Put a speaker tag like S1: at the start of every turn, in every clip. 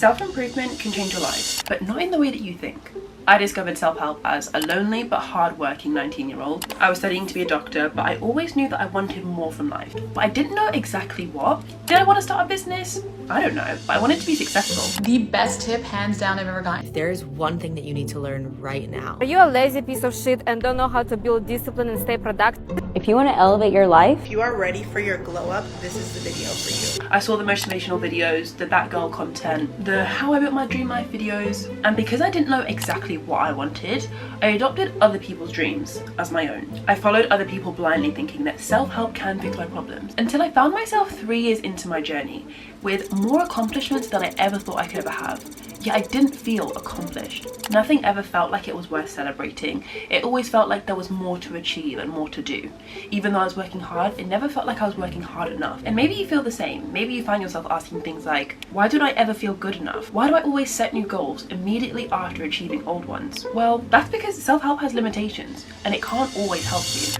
S1: Self-improvement can change your life, but not in the way that you think. I discovered self-help as a lonely but hard-working 19-year-old. I was studying to be a doctor, but I always knew that I wanted more from life. But I didn't know exactly what. Did I want to start a business? I don't know, but I wanted to be successful.
S2: The best tip, hands down, I've ever gotten.
S3: If there's one thing that you need to learn right now.
S4: Are you a lazy piece of shit and don't know how to build discipline and stay productive?
S5: If you want to elevate your life,
S6: if you are ready for your glow up, this is the video for you.
S1: I saw the motivational videos, the that girl content, the how I built my dream life videos, and because I didn't know exactly what I wanted, I adopted other people's dreams as my own. I followed other people blindly thinking that self-help can fix my problems, until I found myself 3 years into my journey with more accomplishments than I ever thought I could ever have. Yet I didn't feel accomplished. Nothing ever felt like it was worth celebrating. It always felt like there was more to achieve and more to do. Even though I was working hard, it never felt like I was working hard enough. And maybe you feel the same. Maybe you find yourself asking things like, why don't I ever feel good enough? Why do I always set new goals immediately after achieving old ones? Well, that's because self-help has limitations and it can't always help you.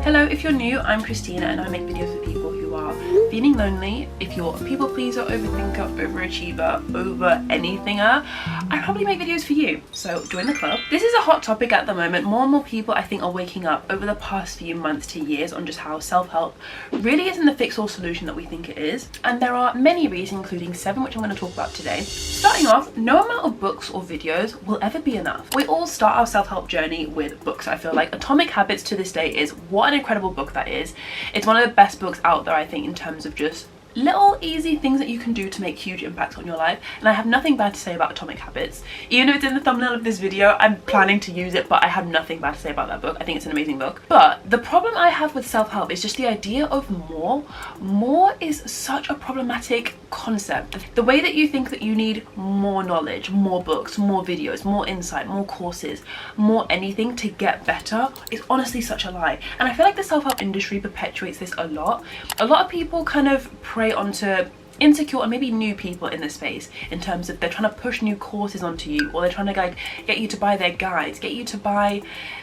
S1: Hello, if you're new, I'm Christina and I make videos for people who are feeling lonely. If you're a people pleaser, overthinker, overachiever, over anythinger, I probably make videos for you. So join the club. This is a hot topic at the moment. More and more people I think are waking up over the past few months to years on just how self-help really isn't the fix-all solution that we think it is. And there are many reasons, including 7, which I'm going to talk about today. Starting off, no amount of books or videos will ever be enough. We all start our self-help journey with books. I feel like Atomic Habits to this day is what an incredible book that is. It's one of the best books out there, I think, in terms of just little easy things that you can do to make huge impacts on your life. And I have nothing bad to say about Atomic Habits. Even if it's in the thumbnail of this video, I'm planning to use it, but I have nothing bad to say about that book. I think it's an amazing book. But the problem I have with self-help is just the idea of more. More is such a problematic concept. The way that you think that you need more knowledge, more books, more videos, more insight, more courses, more anything to get better is honestly such a lie. And I feel like the self-help industry perpetuates this a lot. A lot of people kind of prey onto insecure and maybe new people in this space in terms of they're trying to push new courses onto you, or they're trying to like get you to buy their guides, get you to buy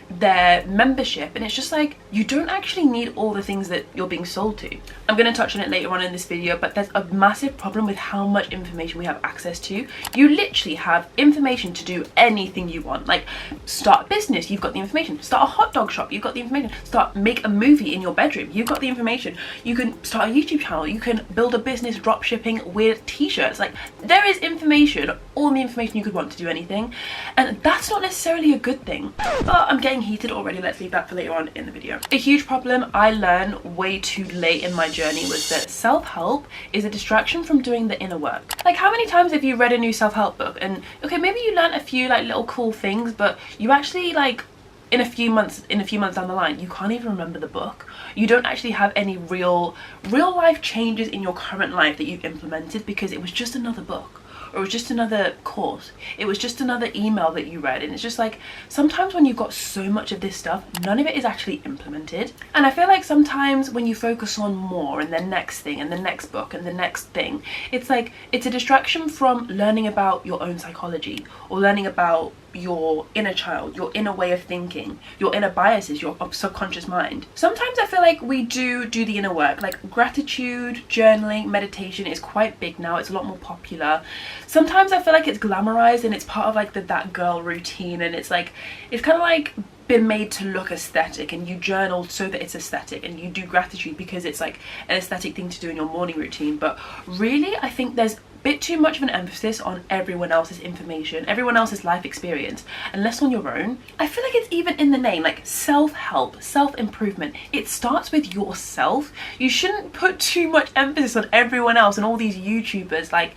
S1: their membership, and it's just like you don't actually need all the things that you're being sold to. I'm going to touch on it later on in this video, but there's a massive problem with how much information we have access to. You literally have information to do anything you want. Like start a business, you've got the information. Start a hot dog shop, you've got the information. Make a movie in your bedroom, you've got the information. You can start a YouTube channel, you can build a business drop shipping with t-shirts. Like there is information, all the information you could want to do anything, and that's not necessarily a good thing. But I'm getting heated already, let's leave that for later on in the video. A huge problem I learned way too late in my journey was that self-help is a distraction from doing the inner work. Like how many times have you read a new self-help book and okay, maybe you learned a few like little cool things, but you actually like in a few months down the line, you can't even remember the book. You don't actually have any real life changes in your current life that you've implemented because it was just another book, or it was just another course, it was just another email that you read. And it's just like sometimes when you've got so much of this stuff, none of it is actually implemented. And I feel like sometimes when you focus on more and the next thing and the next book and the next thing, it's like it's a distraction from learning about your own psychology, or learning about your inner child, your inner way of thinking, your inner biases, your subconscious mind. Sometimes I feel like we do the inner work, like gratitude, journaling, meditation is quite big now. It's a lot more popular. Sometimes I feel like it's glamorized and it's part of like the that girl routine, and it's like it's kind of like been made to look aesthetic, and you journal so that it's aesthetic, and you do gratitude because it's like an aesthetic thing to do in your morning routine. But really I think there's bit too much of an emphasis on everyone else's information, everyone else's life experience, and less on your own. I feel like it's even in the name, like self-help, self-improvement. It starts with yourself. You shouldn't put too much emphasis on everyone else and all these YouTubers. Like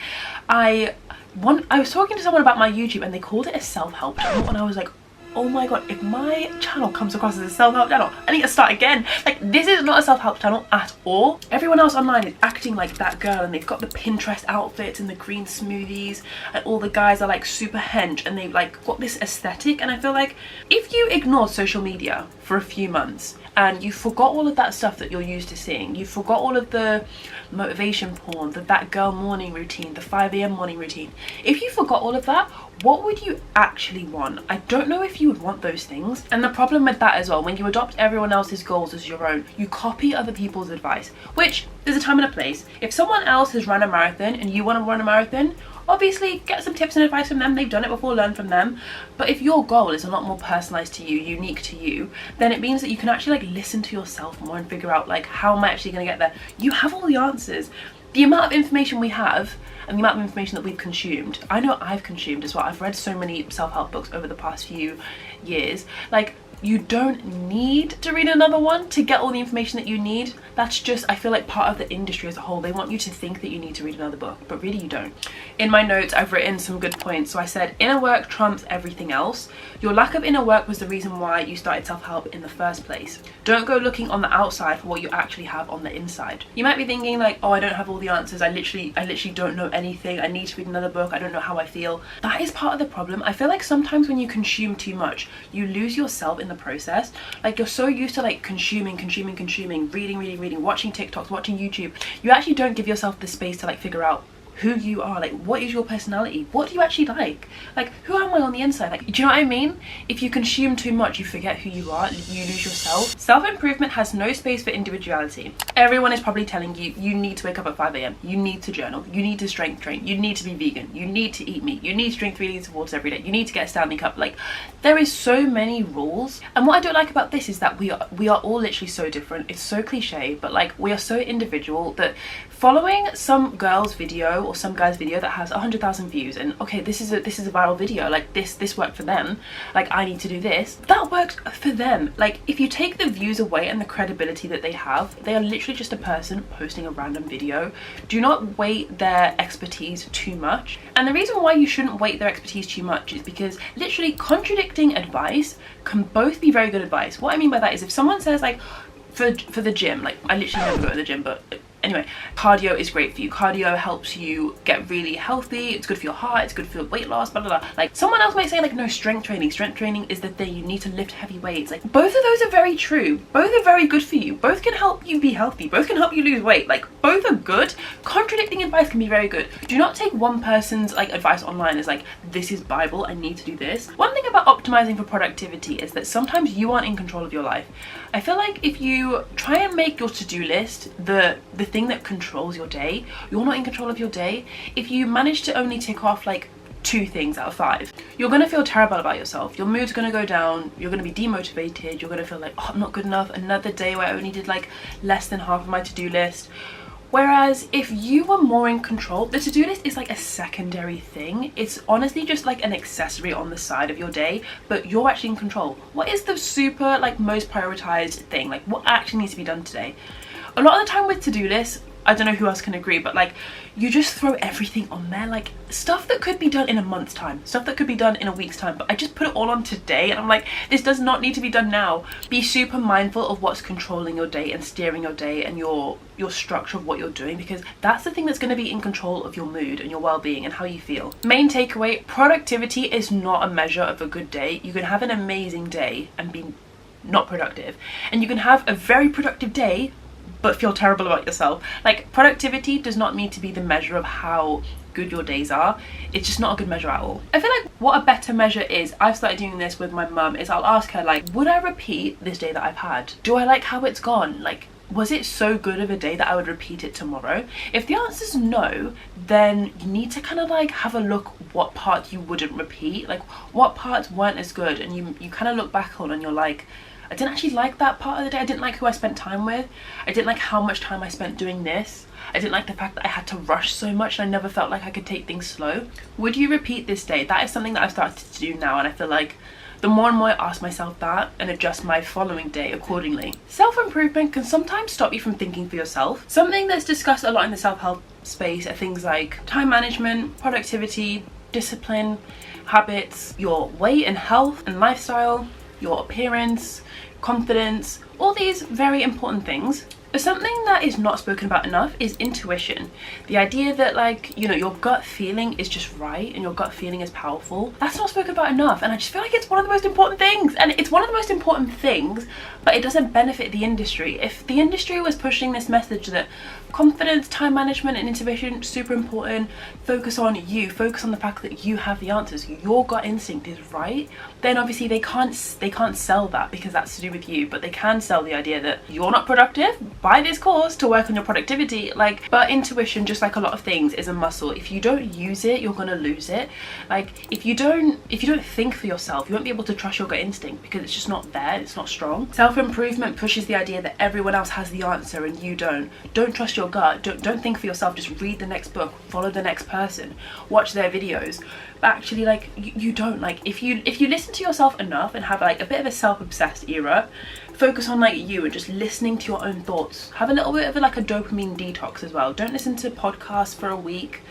S1: I was talking to someone about my YouTube and they called it a self-help channel, and I was like, oh my god, if my channel comes across as a self-help channel, I need to start again. Like this is not a self-help channel at all. Everyone else online is acting like that girl, and they've got the Pinterest outfits and the green smoothies, and all the guys are like super hench and they've like got this aesthetic. And I feel like if you ignore social media for a few months and you forgot all of that stuff that you're used to seeing, you forgot all of the motivation porn, that girl morning routine, the 5 a.m. morning routine, if you forgot all of that, what would you actually want? I don't know if you would want those things. And the problem with that as well, when you adopt everyone else's goals as your own, you copy other people's advice, which there's a time and a place. If someone else has run a marathon and you want to run a marathon, obviously get some tips and advice from them. They've done it before, learn from them. But if your goal is a lot more personalized to you, unique to you, then it means that you can actually like listen to yourself more and figure out like, how am I actually going to get there? You have all the answers. The amount of information we have and the amount of information that we've consumed, I know I've consumed as well. I've read so many self-help books over the past few years. Like, you don't need to read another one to get all the information that you need. That's just, I feel like, part of the industry as a whole. They want you to think that you need to read another book, but really you don't. In my notes, I've written some good points. So I said, inner work trumps everything else. Your lack of inner work was the reason why you started self-help in the first place. Don't go looking on the outside for what you actually have on the inside. You might be thinking like, oh, I don't have all the answers. I literally don't know anything. I need to read another book. I don't know how I feel. That is part of the problem. I feel like sometimes when you consume too much, you lose yourself in the process. Like, you're so used to like consuming, reading, watching TikToks, watching YouTube. You actually don't give yourself the space to like figure out who you are. Like, what is your personality? What do you actually like? Like, who am I on the inside? Like, do you know what I mean? If you consume too much, you forget who you are, you lose yourself. Self-improvement has no space for individuality. Everyone is probably telling you, you need to wake up at 5 a.m. You need to journal. You need to strength train. You need to be vegan. You need to eat meat. You need to drink 3 liters of water every day. You need to get a Stanley Cup. Like, there is so many rules. And what I don't like about this is that we are all literally so different. It's so cliche, but like, we are so individual that following some girl's video or some guy's video that has 100,000 views, and okay, this is a viral video, like this worked for them, like I need to do this, that works for them. Like, if you take the views away and the credibility that they have, they are literally just a person posting a random video. Do not weight their expertise too much. And the reason why you shouldn't weight their expertise too much is because literally contradicting advice can both be very good advice. What I mean by that is, if someone says like, for the gym, like I literally never go to the gym, but anyway, cardio is great for you. Cardio helps you get really healthy. It's good for your heart. It's good for weight loss, blah, blah, blah. Like, someone else might say like, no, strength training. Strength training is the thing. You need to lift heavy weights. Like, both of those are very true. Both are very good for you. Both can help you be healthy. Both can help you lose weight. Like, both are good. Contradicting advice can be very good. Do not take one person's like advice online as like, this is Bible, I need to do this. One thing about optimizing for productivity is that sometimes you aren't in control of your life. I feel like if you try and make your to-do list the thing that controls your day, you're not in control of your day. If you manage to only tick off like 2 things out of 5, you're gonna feel terrible about yourself. Your mood's gonna go down. You're gonna be demotivated. You're gonna feel like, oh, I'm not good enough. Another day where I only did like less than half of my to-do list. Whereas if you were more in control, the to-do list is like a secondary thing. It's honestly just like an accessory on the side of your day, but you're actually in control. What is the super like most prioritized thing? Like, what actually needs to be done today? A lot of the time with to-do lists, I don't know who else can agree, but like, you just throw everything on there, like stuff that could be done in a month's time, stuff that could be done in a week's time, but I just put it all on today, and I'm like, this does not need to be done now. Be super mindful of what's controlling your day and steering your day and your structure of what you're doing, because that's the thing that's going to be in control of your mood and your well-being and how you feel. Main takeaway: productivity is not a measure of a good day. You can have an amazing day and be not productive, and you can have a very productive day but feel terrible about yourself. Like, productivity does not need to be the measure of how good your days are. It's just not a good measure at all. I feel like what a better measure is, I've started doing this with my mum, is I'll ask her like, would I repeat this day that I've had? Do I like how it's gone? Like, was it so good of a day that I would repeat it tomorrow? If the answer is no, then you need to kind of like have a look what parts you wouldn't repeat, like what parts weren't as good, and you kind of look back on and you're like, I didn't actually like that part of the day. I didn't like who I spent time with. I didn't like how much time I spent doing this. I didn't like the fact that I had to rush so much and I never felt like I could take things slow. Would you repeat this day? That is something that I've started to do now, and I feel like the more and more I ask myself that and adjust my following day accordingly. Self-improvement can sometimes stop you from thinking for yourself. Something that's discussed a lot in the self-help space are things like time management, productivity, discipline, habits, your weight and health and lifestyle, your appearance, confidence, all these very important things. But something that is not spoken about enough is intuition. The idea that, like, you know, your gut feeling is just right and your gut feeling is powerful. That's not spoken about enough, and I just feel like it's one of the most important things. And it's one of the most important things, but it doesn't benefit the industry. If the industry was pushing this message that confidence, time management and intuition, super important, focus on you, focus on the fact that you have the answers, your gut instinct is right, then obviously they can't sell that, because that's to do with you. But they can sell the idea that you're not productive, buy this course to work on your productivity. Like, but intuition, just like a lot of things, is a muscle. If you don't use it, you're gonna lose it. Like, if you don't think for yourself, you won't be able to trust your gut instinct, because it's just not there, it's not strong. Self-improvement pushes the idea that everyone else has the answer and you don't. Don't trust your gut, don't think for yourself, just read the next book, follow the next person, watch their videos. But actually, like, you don't. Like, if you listen to yourself enough and have like a bit of a self-obsessed era, focus on like you and just listening to your own thoughts, have a little bit of like a dopamine detox as well. Don't listen to podcasts for a week,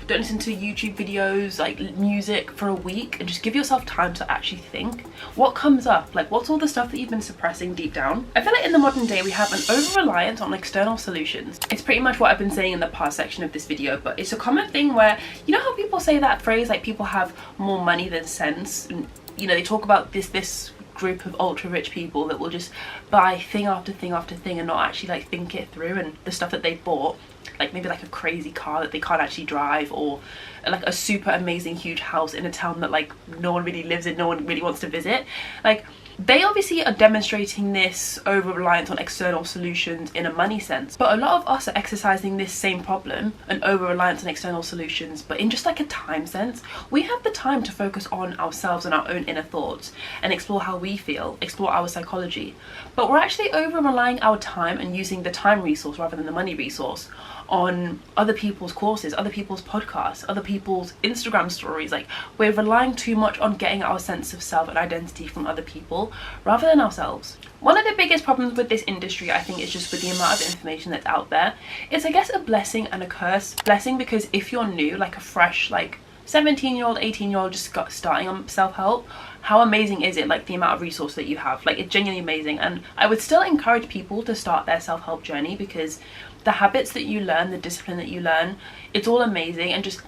S1: don't listen to YouTube videos, like music for a week, and just give yourself time to actually think. What comes up? Like, what's all the stuff that you've been suppressing deep down? I feel like in the modern day we have an over-reliance on external solutions. It's pretty much what I've been saying in the past section of this video, but it's a common thing where, you know how people say that phrase, like, people have more money than sense, and you know, they talk about this group of ultra rich people that will just buy thing after thing after thing and not actually like think it through, and the stuff that they bought, like maybe like a crazy car that they can't actually drive, or like a super amazing huge house in a town that like no one really lives in, no one really wants to visit. Like, they obviously are demonstrating this over-reliance on external solutions in a money sense, but a lot of us are exercising this same problem, an over-reliance on external solutions, but in just like a time sense. We have the time to focus on ourselves and our own inner thoughts and explore how we feel, explore our psychology, but we're actually over-relying our time and using the time resource rather than the money resource on other people's courses, other people's podcasts, other people's Instagram stories. Like, we're relying too much on getting our sense of self and identity from other people rather than ourselves. One of the biggest problems with this industry, I think, is just with the amount of information that's out there. It's, I guess, a blessing and a curse. Blessing because if you're new, like a fresh, like 17-year-old, 18-year-old just got starting on self-help, how amazing is it, like the amount of resource that you have? Like, it's genuinely amazing. And I would still encourage people to start their self-help journey, because the habits that you learn, the discipline that you learn, it's all amazing. And just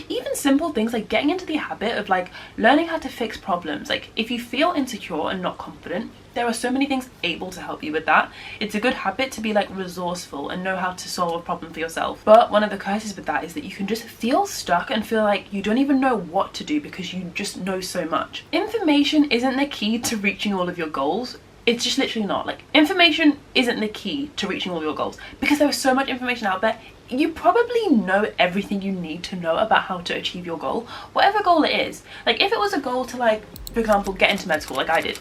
S1: even simple things like getting into the habit of like learning how to fix problems. Like, if you feel insecure and not confident, there are so many things able to help you with that. It's a good habit to be like resourceful and know how to solve a problem for yourself. But one of the curses with that is that you can just feel stuck and feel like you don't even know what to do because you just know so much. Information isn't the key to reaching all of your goals. It's just literally not. Like, information isn't the key to reaching all your goals, because there is so much information out there. You probably know everything you need to know about how to achieve your goal, whatever goal it is. Like, if it was a goal to, like, for example, get into med school like I did,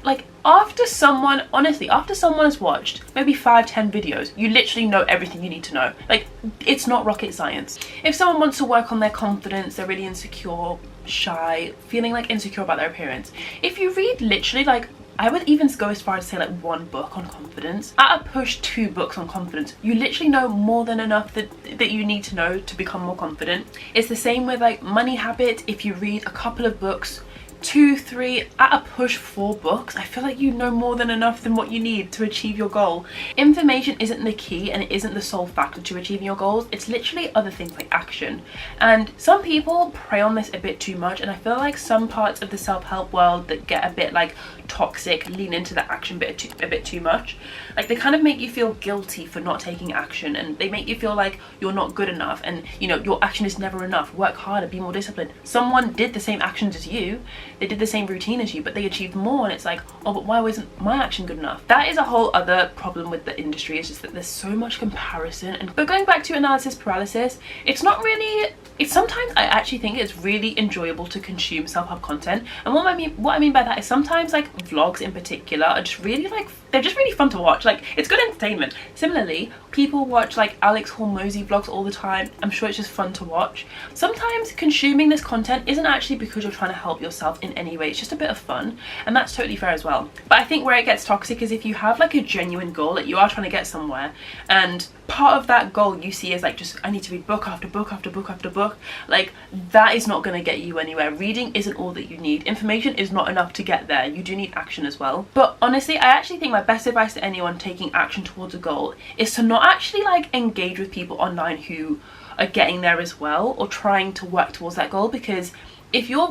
S1: like, after someone has watched maybe 5-10 videos, you literally know everything you need to know. Like, it's not rocket science. If someone wants to work on their confidence, they're really insecure, shy, feeling like insecure about their appearance, if you read literally, like, I would even go as far as to say like 1 book on confidence, at a push 2 books on confidence, you literally know more than enough that you need to know to become more confident. It's the same with like money habits. If you read a couple of books, 2, 3, at a push 4 books, I feel like you know more than enough than what you need to achieve your goal. Information isn't the key and it isn't the sole factor to achieving your goals. It's literally other things like action. And some people prey on this a bit too much, and I feel like some parts of the self-help world that get a bit like toxic lean into the action bit a bit too much. Like, they kind of make you feel guilty for not taking action, and they make you feel like you're not good enough, and you know, your action is never enough. Work harder, be more disciplined. Someone did the same actions as you, they did the same routine as you, but they achieved more, and it's like, oh, but why wasn't my action good enough? That is a whole other problem with the industry, is just that there's so much comparison. But going back to analysis paralysis, it's not really, it's sometimes I actually think it's really enjoyable to consume self-help content. And what I mean by that is sometimes like vlogs in particular are just really like, they're just really fun to watch. Like, it's good entertainment. Similarly, people watch like Alex Hormozy vlogs all the time. I'm sure it's just fun to watch. Sometimes consuming this content isn't actually because you're trying to help yourself in any way. It's just a bit of fun, and that's totally fair as well. But I think where it gets toxic is if you have like a genuine goal, like you are trying to get somewhere, and part of that goal you see is like, just I need to read book after book after book after book. Like, that is not going to get you anywhere. Reading isn't all that you need. Information is not enough to get there. You do need action as well. But honestly, I actually think my best advice to anyone taking action towards a goal is to not actually like engage with people online who are getting there as well or trying to work towards that goal, because if you're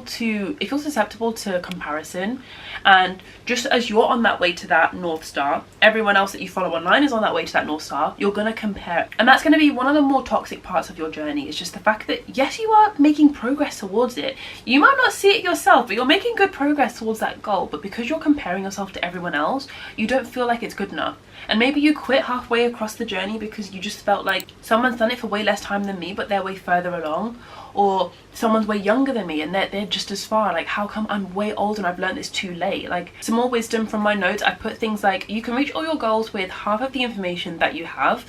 S1: susceptible to comparison, and just as you're on that way to that North Star, everyone else that you follow online is on that way to that North Star, you're going to compare. And that's going to be one of the more toxic parts of your journey. It's just the fact that yes, you are making progress towards it. You might not see it yourself, but you're making good progress towards that goal. But because you're comparing yourself to everyone else, you don't feel like it's good enough. And maybe you quit halfway across the journey because you just felt like someone's done it for way less time than me, but they're way further along. Or someone's way younger than me and they're just as far. Like, how come I'm way older and I've learned this too late? Like, some more wisdom from my notes, I put things like, you can reach all your goals with half of the information that you have.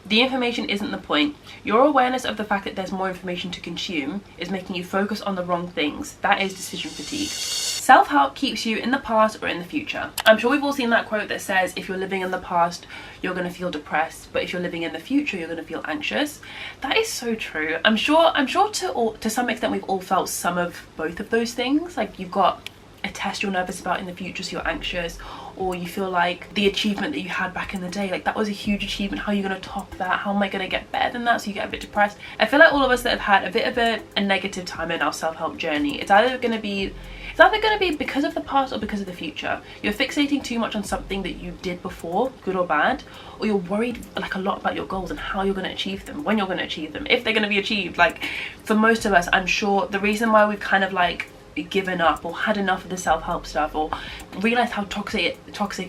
S1: The information isn't the point. Your awareness of the fact that there's more information to consume is making you focus on the wrong things. That is decision fatigue. Self-help keeps you in the past or in the future. I'm sure we've all seen that quote that says, if you're living in the past, you're going to feel depressed, but if you're living in the future, you're going to feel anxious. That is so true. I'm sure to some extent we've all felt some of both of those things. Like, you've got a test you're nervous about in the future, so you're anxious, or you feel like the achievement that you had back in the day, like that was a huge achievement, how are you going to top that, how am I going to get better than that, so you get a bit depressed. I feel like all of us that have had a bit of a negative time in our self-help journey, it's either going to be because of the past or because of the future. You're fixating too much on something that you did before, good or bad, or you're worried like a lot about your goals and how you're going to achieve them, when you're going to achieve them, if they're going to be achieved. Like, for most of us, I'm sure the reason why we've kind of like given up or had enough of the self-help stuff or realized how toxic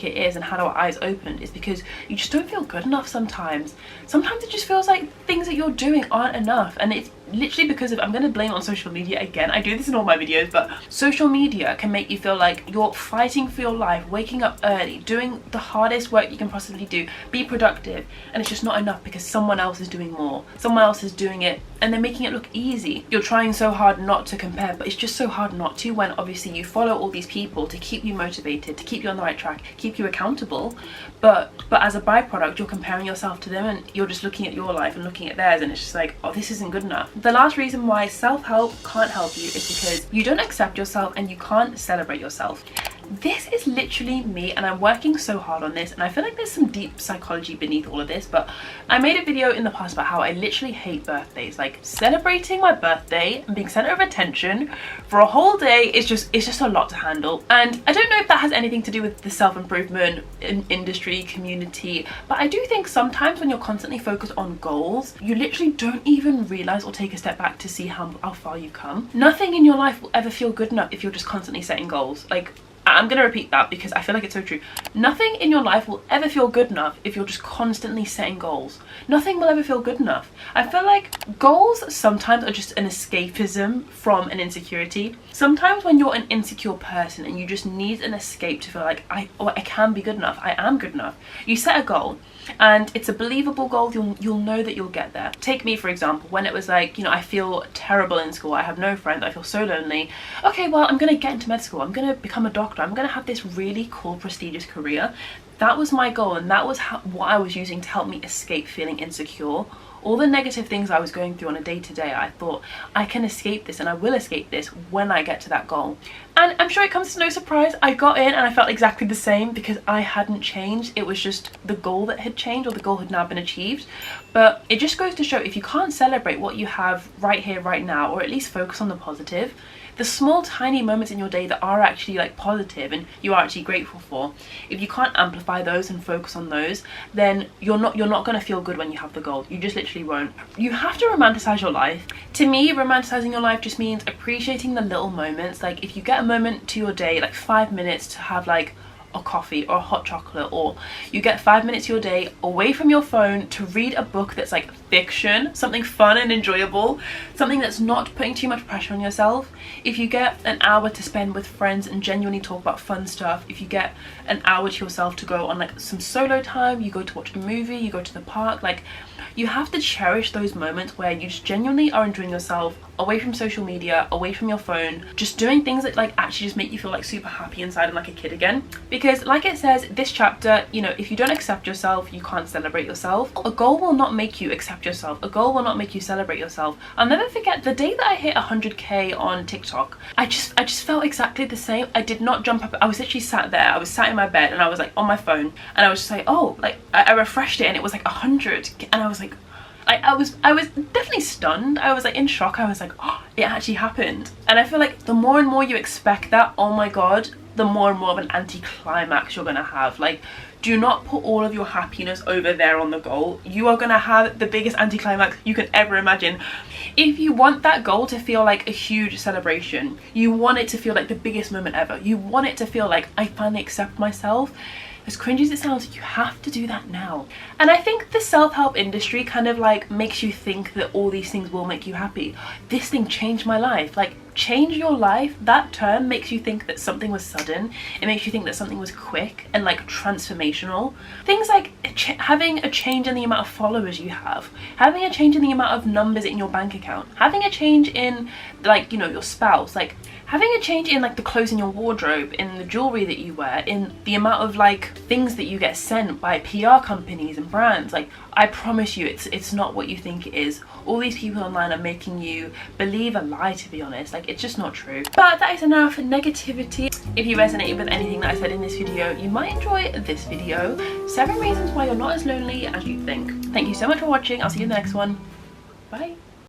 S1: it is and had our eyes opened is because you just don't feel good enough sometimes. Sometimes it just feels like things that you're doing aren't enough, and it's literally because of, I'm going to blame it on social media again. I do this in all my videos, but social media can make you feel like you're fighting for your life, waking up early, doing the hardest work you can possibly do, be productive, and it's just not enough because someone else is doing more, someone else is doing it, and they're making it look easy. You're trying so hard not to compare, but it's just so hard not to when obviously you follow all these people to keep you motivated, to keep you on the right track, keep you accountable, but as a byproduct you're comparing yourself to them and you're just looking at your life and looking at theirs, and it's just like, oh, this isn't good enough. The last reason why self-help can't help you is because you don't accept yourself and you can't celebrate yourself. This is literally me, and I'm working so hard on this, and I feel like there's some deep psychology beneath all of this, but I made a video in the past about how I literally hate birthdays. Like, celebrating my birthday and being center of attention for a whole day is just a lot to handle. And I don't know if that has anything to do with the self-improvement industry community, but I do think sometimes when you're constantly focused on goals, you literally don't even realize or take a step back to see how far you've come. Nothing in your life will ever feel good enough if you're just constantly setting goals. Like, I'm going to repeat that because I feel like it's so true. Nothing in your life will ever feel good enough if you're just constantly setting goals. Nothing will ever feel good enough. I feel like goals sometimes are just an escapism from an insecurity. Sometimes when you're an insecure person and you just need an escape to feel like, I can be good enough, I am good enough, you set a goal. And it's a believable goal, you'll know that you'll get there. Take me for example, when it was like, you know, I feel terrible in school, I have no friends, I feel so lonely. Okay, well, I'm gonna get into med school, I'm gonna become a doctor, I'm gonna have this really cool prestigious career. That was my goal, and that was what I was using to help me escape feeling insecure. All the negative things I was going through on a day-to-day, I thought, I can escape this and I will escape this when I get to that goal. And I'm sure it comes to no surprise, I got in and I felt exactly the same because I hadn't changed. It was just the goal that had changed, or the goal had now been achieved. But it just goes to show, if you can't celebrate what you have right here, right now, or at least focus on the positive, the small tiny moments in your day that are actually like positive and you are actually grateful for, if you can't amplify those and focus on those, then you're not going to feel good when you have the goal. You just literally won't. You have to romanticize your life. To me, romanticizing your life just means appreciating the little moments. Like, if you get a moment to your day, like 5 minutes to have like a coffee or a hot chocolate, or you get 5 minutes of your day away from your phone to read a book that's like fiction, something fun and enjoyable, something that's not putting too much pressure on yourself. If you get an hour to spend with friends and genuinely talk about fun stuff, if you get an hour to yourself to go on like some solo time, you go to watch a movie, you go to the park, like, you have to cherish those moments where you just genuinely are enjoying yourself, away from social media, away from your phone, just doing things that like actually just make you feel like super happy inside and like a kid again. Because like it says, this chapter, you know, if you don't accept yourself, you can't celebrate yourself. A goal will not make you accept distract yourself. A goal will not make you celebrate yourself. I'll never forget the day that I hit 100k on TikTok. I just felt exactly the same. I did not jump up. I was literally sat there. I was sat in my bed and I was like on my phone and I was just like, oh, like I refreshed it and it was like 100 and I was like, I was definitely stunned. I was like in shock. I was like, oh, it actually happened. And I feel like the more and more you expect that, oh my god, the more and more of an anticlimax you're gonna have. Like, do not put all of your happiness over there on the goal. You are gonna have the biggest anticlimax you can ever imagine. If you want that goal to feel like a huge celebration, you want it to feel like the biggest moment ever, you want it to feel like I finally accept myself, as cringy as it sounds, you have to do that now. And I think the self-help industry kind of like makes you think that all these things will make you happy. This thing changed my life. Like, change your life, that term makes you think that something was sudden. It makes you think that something was quick and like transformational. Things like having a change in the amount of followers you have, having a change in the amount of numbers in your bank account, having a change in like, you know, your spouse, like having a change in like the clothes in your wardrobe, in the jewelry that you wear, in the amount of like things that you get sent by PR companies and brands. Like, I promise you, it's not what you think it is. All these people online are making you believe a lie, to be honest. Like, it's just not true. But that is enough negativity. If you resonated with anything that I said in this video, you might enjoy this video. 7 reasons why you're not as lonely as you think. Thank you so much for watching. I'll see you in the next one. Bye.